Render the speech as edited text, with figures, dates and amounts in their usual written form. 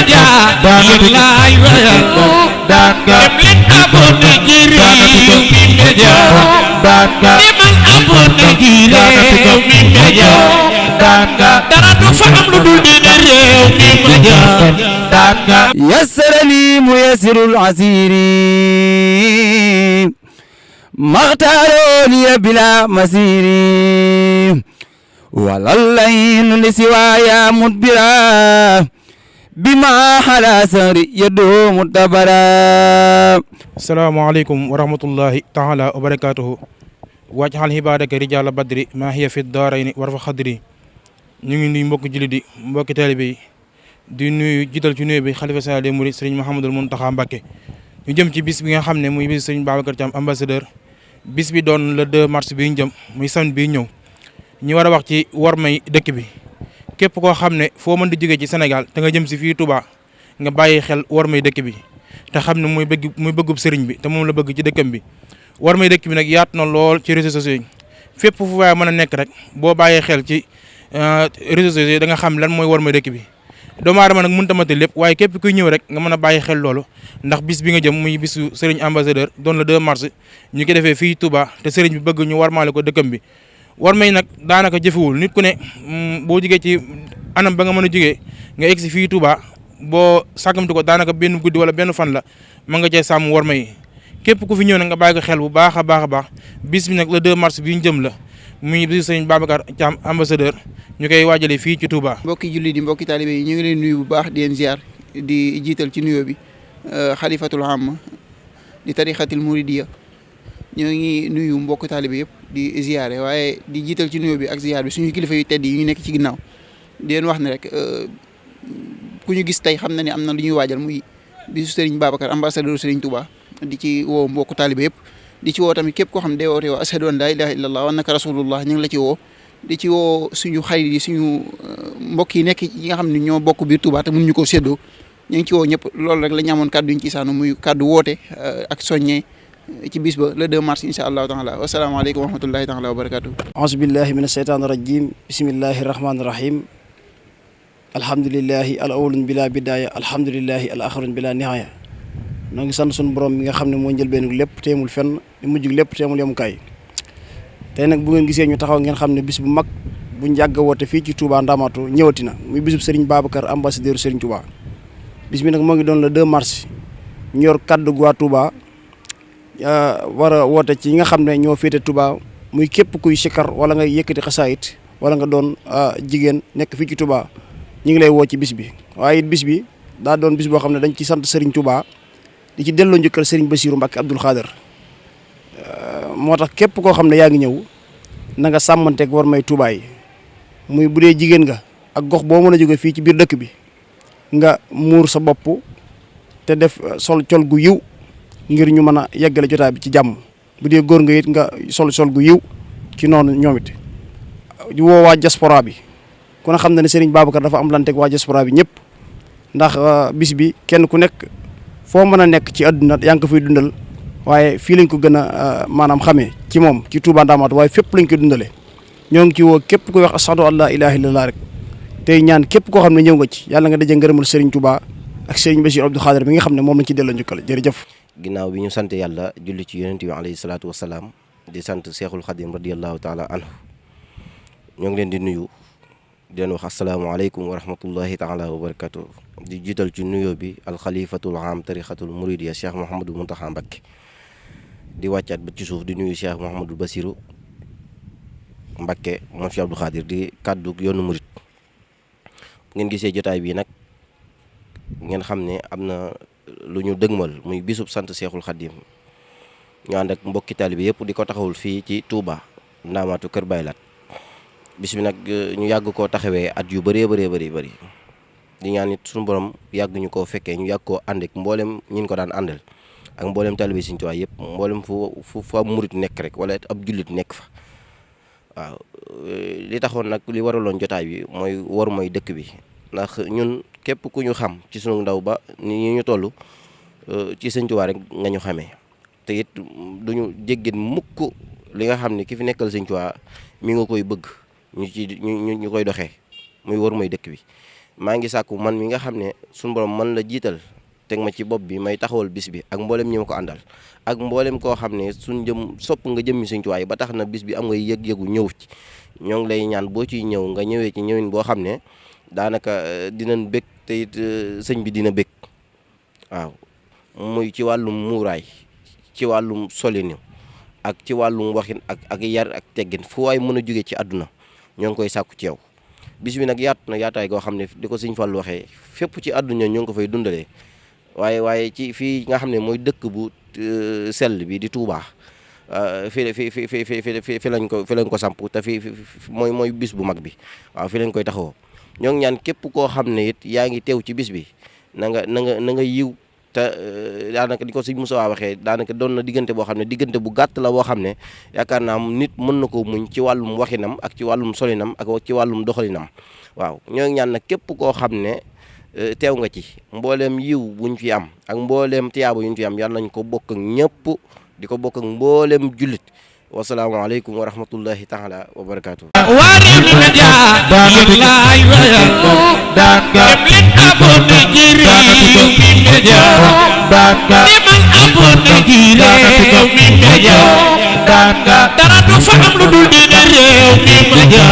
media yëllaay wayal dem leen abonné ci Rewmi Media demal abonné ci Rewmi Media dara du fa am lu dul dina Rewmi Media yassarani muyassirul asiri maxtaaro liya bila masiri walallaynu li siwaaya mudbira bima xala sari yadumu tabara. asalaamaaleykum wa rahmatullahi taala wa barakatuhu wajxal xibaadaka rijaala badri maa hiya fi daarayni warfa xadri. ñu ngi nuyu mbokki jullit yi mbokki taalibe yi di nuyu jiital ci nuyu bi xalifa général des mourides sëriñ Mouhamadul Mountakha Mbacké. ñu jëm ci bis bi nga xam ne muy bis sëriñ Babacar Thiam ambassadeur. bis bi doon le 2 mars bi ñu jëm muy samedi bi ñëw ñu war a wax ci wormay dëkk bi képp koo xam ne foo mën di jógee ci Sénégal te nga jëm si fii Touba nga bàyyi xel wormay dëkk bi te xam ne muy bëggub sëriñ bi te moom la bëgg ci dëkkam bi. wormay dëkk bi nag yaatu na lool ci réseaux sociaux yi fépp fu waaye mën a nekk rek boo bàyyee xel ci réseaux sociaux yi da nga xam lan mooy wormay dëkk bi. doomu aadama nag mënut a mate lépp waaye képp kuy ñëw rek nga mën a bàyyi xel loolu ndax bis bi nga jëm muy bisu sëriñ ambassadeur doon le 2 mars ñu ko defee fii Touba te sëriñ bi bëgg ñu warmaale ko dëkkam bi. war may nag daanaka jëfewul nit ku ne boo jigee ci anam ba nga mën a jigee nga egsi fii Touba boo sàkkamti ko daanaka benn guddi wala benn fan la mën nga cee sàmm war may képp ku fi ñëw nag nga bàyyi ko xel bu baax a baax bis bi nag le 2 mars bi ñu jëm la muy bisu sëriñ Babacar Thiam ambassadeur ñu koy waajalee fii ci Touba. mbokki jullit yi mbokki taalibe yi ñu ngi leen nuyu bu baax di leen ziar di jiital ci nuyoo bi xalifatul am di tarixatil muridiya ñoo ngi nuyu mbokki taalibe yëpp di ziare waaye di jiital ci nuyoo bi ak ziar bi suñu kilifa yu tedd yi ñu nekk ci ginnaaw di leen wax ne rek ku ñu gis tey xam na ne am na lu ñuy waajal muy bisu Serigne Babacar ambassadeur Serigne Touba di ci woo mbokku taalibe yëpp di ci woo tamit képp koo xam ne day woote woo ashhadu an laa ilaaha illallah wa annaka rasulullah ñu ngi la ci woo. di ci woo suñu xarit yi suñu mbokk yi nekk yi nga xam ne ñoo bokk biir Touba te mënuñu koo séddoo ñu ngi ci woo ñëpp loolu rek la ñu amoon kàddu yi ñu ci saanu muy kàddu woote ak soññee ci bis ba le 2 mars incha allahu taala wasalaamaaleykum wa rahmatullahi taala wa barakatuh. auzu billahi min asheytaani rajim bismillahi rahmaani rahim alhamdulillahi al awalun bila bidaya alhamdulillahi al axirun bila nihaaya noo ngi sant suñu borom bi nga xam ne moo njëlbeenu lépp teemul fenn di mujj lépp teemul yemukaay tey nag bu ngeen gisee ñu taxaw ngeen xam ne bis bu mag bu njàgg a woote fii ci Touba Ndamatou ñëwati na muy bisub Serigne Babacar ambassadeur Serigne Touba bis bi nag moo ngi doon le 2 mars ñu yor kaddu gu waa Touba war a woote ci ñi nga xam ne ñoo féete Touba muy képp kuy sikkar wala nga yëkkati xasaayit wala nga doon jigéen nekk fii ci Touba ñu ngi lay woo ci bis bi. waaye it bis bi daa doon bis boo xam ne dañ ci sant Serigne Touba di ci delloo njukkal Serigne Bassirou Mbacké Abdoul Khader moo tax képp koo xam ne yaa ngi ñëw na nga sàmmanteeg war may Touba yi muy bu dee jigéen nga ak gox boo mën a jóge fii ci biir dëkk bi nga muur sa bopp te def sol col gu yiw ngir ñu mën a yeggale jotaay bi ci jàmm bu dee góor nga it nga sol gu yiw ci noonu ñoom it di woo waa diaspora bi ku ne xam na ne Serigne Babacar dafa am lanteeg waa diaspora bi ñëpp ndax bis bi kenn ku nekk foo mën a nekk ci àdduna yaa ngi ko fiy dundal waaye fii lañ ko gën a maanaam xamee ci moom ci Touba Ndamatou waaye fépp lañ koy dundalee ñoo ngi ci woo képp koy wax ashhadu an laa ilaaha illallah rek tey ñaan képp koo xam ne ñëw nga ci yàlla nga daje ngërëmul Serigne Touba ak Serigne Bassirou Abdou Khader bi nga xam ne moom lañ ci delloo njukkal jërëjëf. ginnaaw bi ñu sant yàlla julli ci yonent bi alayhi salaatu wasalaam di sant Seexul Xadim radiyallahu taala anhu ñoo ngi leen di nuyu di leen wax asalaamaaleykum wa rahmatullahi taala wa barakatuh di jiital ci nuyoo bi alxalifatul am tarixatul muridiya Cheikh Mouhamadou Mountakha Mbacké di wàccaat ba ci suuf di nuyu Cheikh Mouhamadou Bassirou Mbacké moom Cheikh Abdou Khadir di kàddu yoonu murit ngeen gisee jotaay bii nag ngeen xam ne am na lu ñu dëgmal muy bisub sant Seexul Xadim ñu ànd ak mbokki taalibe yëpp di ko taxawul fii ci Touba Ndamatou Kër Baylat bis bi nag ñu yàgg koo taxawee at yu bëree bëri di ñaan it suñu borom yàgg ñu koo fekkee ñu yàgg koo ànd ak mboolem ñin ko daan àndal ak mboolem taalibe Sëriñ Tuubaa yëpp mboolem fu ab murit nekk rek wala ab jullit nekk fa waaw li taxoon nag li waraloon jotaay bi mooy dëkk bi ndax ñun képp ku ñu xam ci sunu ndaw ba ni ñu toll ci Sëriñ Tuubaa rek nga ñu xamee te it duñu jéggin mukk li nga xam ne ki fi nekkal Sëriñ Tuubaa mi nga koy bëgg ñu koy doxee muy war mooy dëkk bi maa ngi sàkku man mi nga xam ne suñu borom man la jiital teg ma ci bopp bi may taxawal bis bi ak mboolem ñi ma ko àndal ak mboolem koo xam ne suñ jëm sopp nga jëmmi Sëñ Tuubaa ba tax na bis bi am nga yëg-yëgu ñëw ci ñoo ngi lay ñaan boo ciy ñëw nga ñëwee ci ñëwin boo xam ne daanaka dinañ bég te it sëñ bi dina bég waaw muy ci wàllum muuraay ci wàllum solinu ak ci wàllum waxin ak yar ak teggin fu waay mën a jóge ci àdduna ñoo ngi koy sàkku ci yow bis bi nag yaatu na yaataay goo xam ne di ko Sëñ Fallu waxee fépp ci àdduna ñoo ngi ko fay dundalee waaye ci fii nga xam ne mooy dëkk bu sell bi di Touba fi lañ ko samp te fi mooy bis bu mag bi waaw fi lañ koy taxawoo ñoo ngi ñaan képp koo xam ne it yaa ngi teew ci bis bi na nga yiw te daanaka di ko Sëñ Musaa waxee daanaka doon na diggante boo xam ne diggante bu gàtt la boo xam ne yaakaar naa nit mën na ko muñ ci wàllum waxinam ak ci wàllum solinam ak ci wàllum doxalinam waaw ñoo ngi ñaan nag képp koo xam ne teew nga ci mbooleem yiw buñ fi am ak mbooleem tiyaaba yuñ fi am yal nañ ko bokk ak ñëpp di ko bokk ak mbooleem jullit wasalaamaaleykum wa rahmatullahi taala wa barakaatu. Wari mi media yelay waya dem leen abonné ci Rewmi Media demal abonné ci Rewmi Media dara du fa am lu dul di Rewmi Media